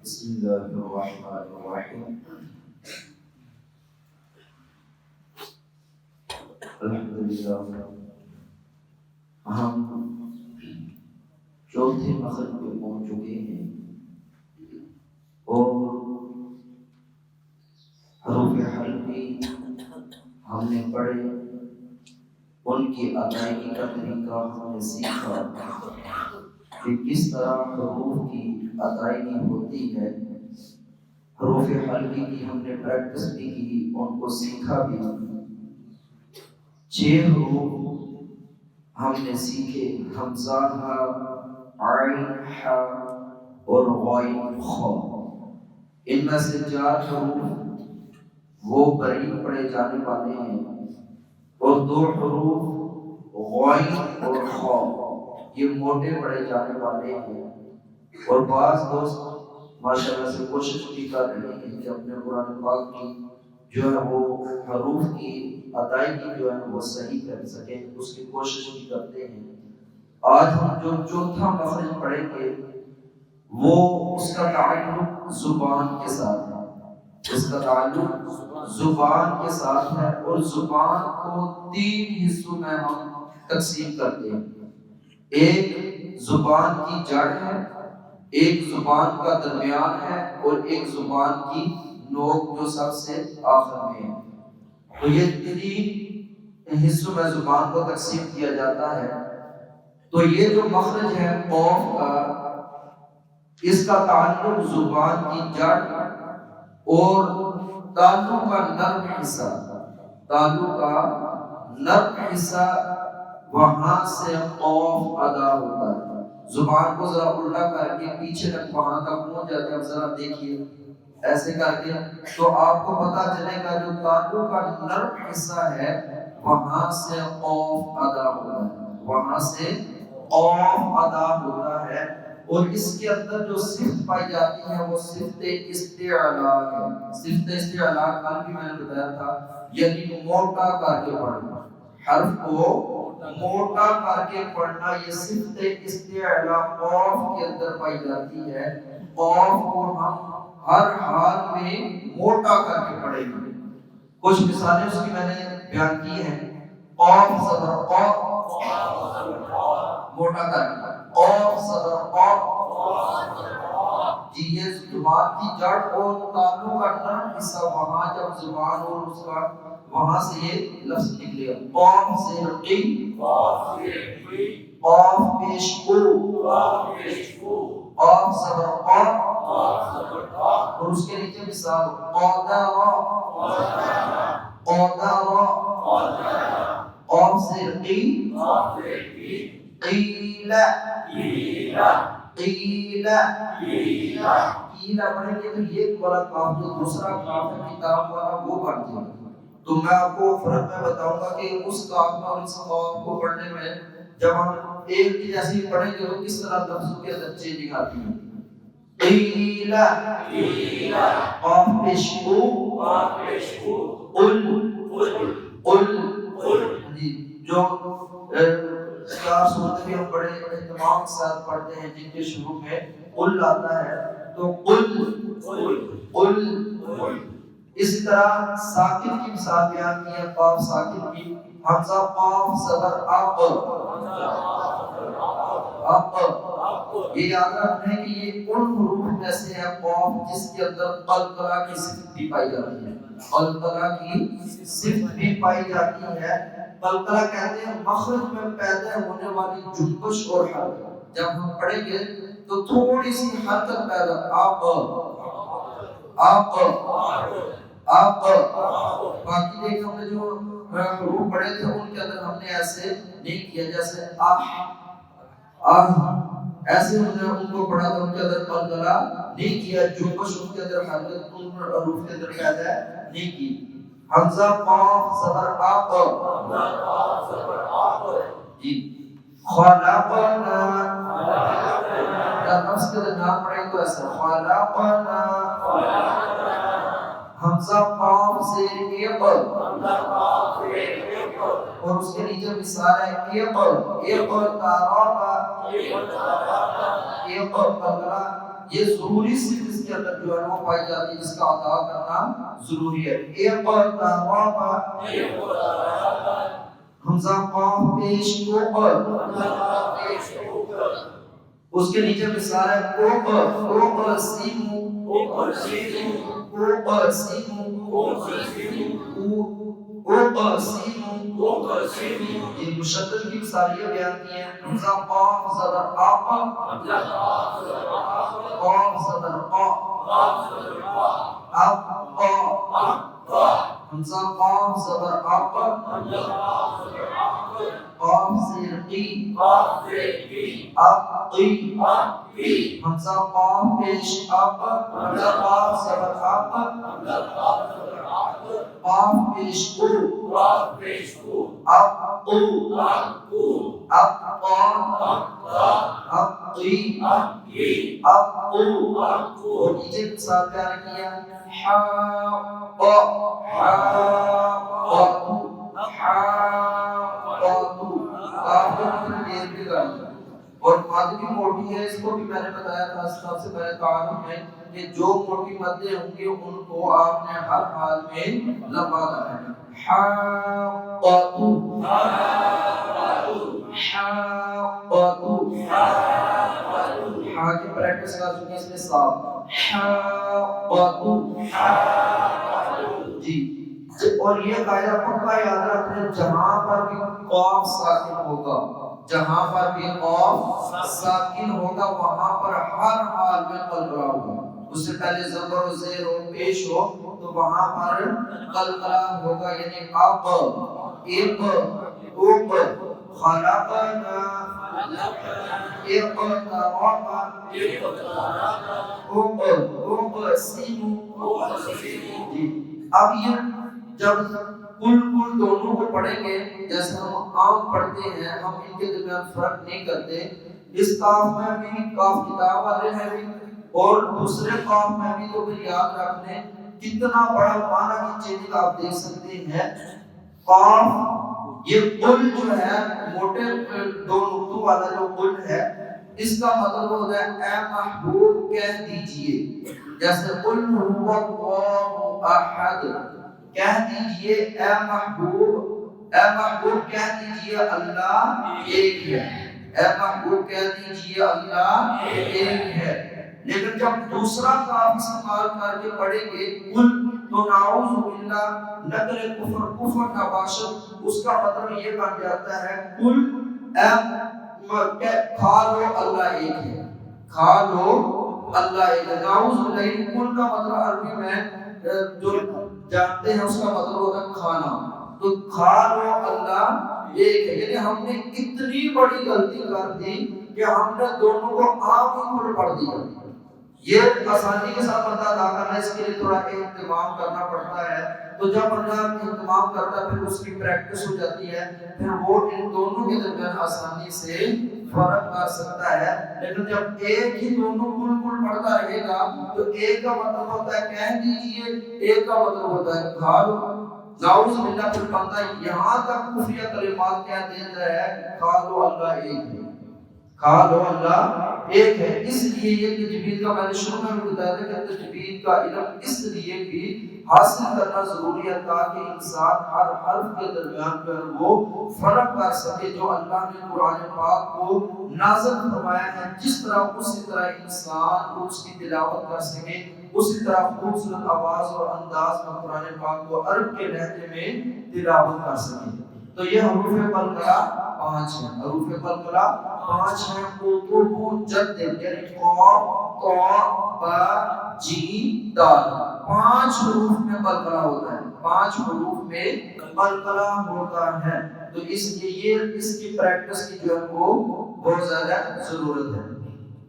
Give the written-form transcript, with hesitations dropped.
بسم اللہ الرحمن الرحیم الحمدللہ ہم چوتھے مخرج پہ پہنچ چکے ہیں اور حروف حلقی ہم نے پڑھے، ان کی ادائیگی کا طریقہ ہم نے سیکھا کہ کس طرح حروف کی ادائیگی ہوتی ہے۔ حروف حلقی کی ہم نے پریکٹس بھی کی، ان کو سیکھا بھی۔ 6 حروف ہم نے سیکھے، حمزہ، ہا، عین، حا اور غین، خا۔ ان میں سے 4 حروف وہ قریب پڑھے جانے والے ہیں اور 2 حروف غین اور خا یہ موٹے پڑھے جانے والے ہیں۔ اور بعض دوست ماشاءاللہ سے کوشش بھی کر رہے ہیں کہ اپنے قرآن پاک کی جو ہے وہ حروف کی ادائیگی جو ہے وہ صحیح کر سکیں، اس کی کوشش بھی کرتے ہیں۔ آج ہم جو چوتھا مخرج پڑھیں گے وہ اس کا تعلق زبان کے ساتھ ہے، اس کا تعلق زبان کے ساتھ ہے، اور زبان کو 3 حصوں میں ہم تقسیم کرتے ہیں۔ ایک زبان کی جڑ ہے، ایک زبان کا درمیان ہے، اور ایک زبان کی نوک جو سب سے آخر میں ہے۔ تو یہ 3 حصوں میں زبان کو تقسیم کیا جاتا ہے۔ تو یہ جو مخرج ہے قوف کا، اس کا تعلق زبان کی جڑ اور تالو کا نرم حصہ، تالو کا نرم حصہ وہاں سے قوف ادا ہوتا ہے۔ زبان کو ذرا الٹا کر کے پیچھے تک وہاں تک پہنچ جاتے ہیں، ذرا دیکھیے ایسے کر کے، تو آپ کو پتا چلے گا جو تالو کا نرم حصہ ہے وہاں سے قوف ادا ہوتا ہے، وہاں سے قوف ادا ہوتا ہے۔ اور اس کے اندر جو صفت پائی جاتی ہے وہ صفت استعلاء ہے۔ صفت استعلاء کل بھی میں نے بتایا تھا، یعنی موٹا کر کے پڑھنا، حرف کو موٹا کر کے پڑھنا، یہ صفت استعلاء قوف کے اندر پائی جاتی ہے۔ قوف کو ہم ہر حال میں موٹا کر کے پڑھیں گے۔ کچھ مثالیں اس کی میں نے بیان کی ہیں۔ قوف صدر قوف موٹا کر کے، قوف صدر قوف، جی یہ زبان کی جڑ اور تالو کا نرم حصہ، وہاں جب زبان اور اس کا وہاں سے یہ لفظ نکلے گا۔ قوف سے قی، قوف پیش کو، قوف صدر قوف، اور اس کے نیچے مثال قدر، قدر، قوف سے قی، قیل، قیل، قیل پڑھیں گے تو یہ والا کاف جو دوسرا کاف ہے کتاب والا وہ بن جائے گا۔ تو میں آپ کو فرق میں بتاؤں گا کہ اس کاف میں اور اس کاف کو پڑھنے میں جب ہم ایک کی جیسی پڑھیں گے تو کس طرح لفظوں کے اندر چینجنگ آتی ہے۔ قیل، قاف پیش کو، قل، جی جو 4 صورتیں بھی ہم بڑے اہتمام کے ساتھ پڑھتے ہیں جن کے شروع میں قل آتا ہے، تو قل۔ اسی طرح ساکن کی مثال بیان کی ہے، قاف ساکن کی، حمزہ قاف صدر اق، یہ یاد رکھنا ہے کہ یہ ان حروف میں سے ہے قاف جس کے اندر قلقلہ کی صفت بھی پائی جاتی ہے، قلقلہ کی صفت بھی پائی جاتی ہے۔ قلقلہ کہتے ہیں مخرج میں پیدا ہونے والی جنبش اور حرکت۔ جب ہم پڑھیں گے تو تھوڑی سی حرکت پیدا، آپ باقی دیکھ ہم نے جو حروف پڑھے تھے ان کے اندر ہم نے ایسے نہیں کیا، جیسے ایسے ہم نے ان کو پڑھا تو ان کے اندر قلقلہ نہیں کیا، جنبش ان کے اندر حرکت ان حروف کے اندر پیدا نہیں کی۔ حمزہ قاف صبر اق، جی خلقنا، جب نفس کے درمیان پڑھیں تو ایسا خلقنا، حمزہ قاف سے اق، اور اس کے نیچے مثال ہے اق، اق تارابا، اق قلقلہ یہ ضروری صفت اس کے اندر جو ہے وہ پائی جاتی ہے، جس کا ادا کرنا ضروری ہے۔ حمزہ قاف پیش اس کے نیچے مثال ہے یہ مشدد کی مثالیہ بیان کی ہیں۔ حمزہ قاف زبر قاف زبر حمزہ قاف زبر قاف زیر قی حمزہ قاف پیش حمزہ قاف زبر قاف پیش اور نیچے مثال پیار کیا اور مادی موٹی ہے، اس کو بھی میں نے بتایا تھا سب سے پہلے تعارف میں کہ جو موٹی مدیں ہوں گی ان کو آپ نے ہر حال میں لمبا کرنا ہے۔ ہاں کی پریکٹس کر چکے اس میں صاف جی۔ اور یہ قاعدہ پکا یاد رکھیں، جہاں پر بھی قاف ساکن ہوگا، جہاں پر بھی قاف ساکن ہوگا وہاں پر ہر حال میں قلقلہ ہوگا۔ اس سے پہلے زبر و زیر و پیش ہو تو وہاں پر قلقلہ ہوگا، یعنی اب خلقنا اب یہ جب کل دونوں کو پڑھیں گے جیسے ہم عام پڑھتے ہیں، ہم ان کے درمیان فرق نہیں کرتے۔ اس قاف میں بھی قاف کتاب والے میں بھی اور دوسرے قاف میں بھی، تو پھر یاد رکھ لیں کتنا بڑا معنی کی چینج آپ دیکھ سکتے ہیں۔ قاف یہ قل جو ہے موٹے دو نقطوں والا جو قل ہے، اس کا مطلب ہوتا ہے اے محبوب کہہ دیجئے، جیسے قل هو اللہ احد، کہہ دیجئے اے محبوب کہہ دیجئے اللہ ایک ہے، اے محبوب کہہ دیجئے اللہ ایک ہے۔ لیکن جب دوسرا کام استعمال کر کے پڑھیں گے قل، تو نعوذ باللہ نقل کفر نباشت، اس کا مطلب یہ بن جاتا ہے قل کھا لو اللہ ایک ہے، کھا لو اللہ ایک ہے۔ نعوذ باللہ قل کا مطلب عربی میں جو جانتے ہیں اس کا مطلب ہوتا ہے کھانا، تو کھا لو اللہ ایک ہے، یعنی ہم نے اتنی بڑی غلطی کر دی کہ ہم نے دونوں کو عام ہی کھل پڑھ دیا۔ یہ آسانی کے ساتھ بندہ ادا کرنا ہے، اس کے لیے تھوڑا اہتمام کرنا پڑتا ہے، تو جب بندہ اہتمام کرتا ہے پھر اس کی پریکٹس ہو جاتی ہے، پھر وہ ان دونوں کے درمیان آسانی سے فرق کر سکتا ہے۔ لیکن جب ایک ہی دونوں کل پڑھتا رہے گا تو ایک کا مطلب ہوتا ہے کہہ دیجئے، ایک کا مطلب ہوتا ہے کھا لو۔ نعوذ باللہ پھر بندہ یہاں تک کفریہ کلمات کہہ دیتا ہے کھا لو اللہ ایک ہے، کھا لو اللہ ایک ہے۔ اس لیے یہ تجوید کا میں نے شروع میں بتایا تھا کہ تجوید کا علم اس لیے بھی حاصل کرنا ضروری ہے تاکہ انسان ہر حرف کے درمیان پر وہ فرق کر سکے جو اللہ نے قرآن پاک کو نازل فرمایا ہے، جس طرح اسی طرح انسان اس کی تلاوت کر سکے، اسی طرح خوبصورت آواز اور انداز میں قرآن پاک کو عرب کے لہجے میں تلاوت کر سکے۔ تو یہ حروف قلقلہ 5 ہیں، حروف قلقلہ 5 ہیں۔ قطب جد یعنی قاف طا با جیم دال، 5 حروف میں قلقلہ ہوتا ہے، 5 حروف میں قلقلہ ہوتا ہے۔ تو اس لیے یہ اس کی پریکٹس کی جو ہے وہ بہت زیادہ ضرورت ہے۔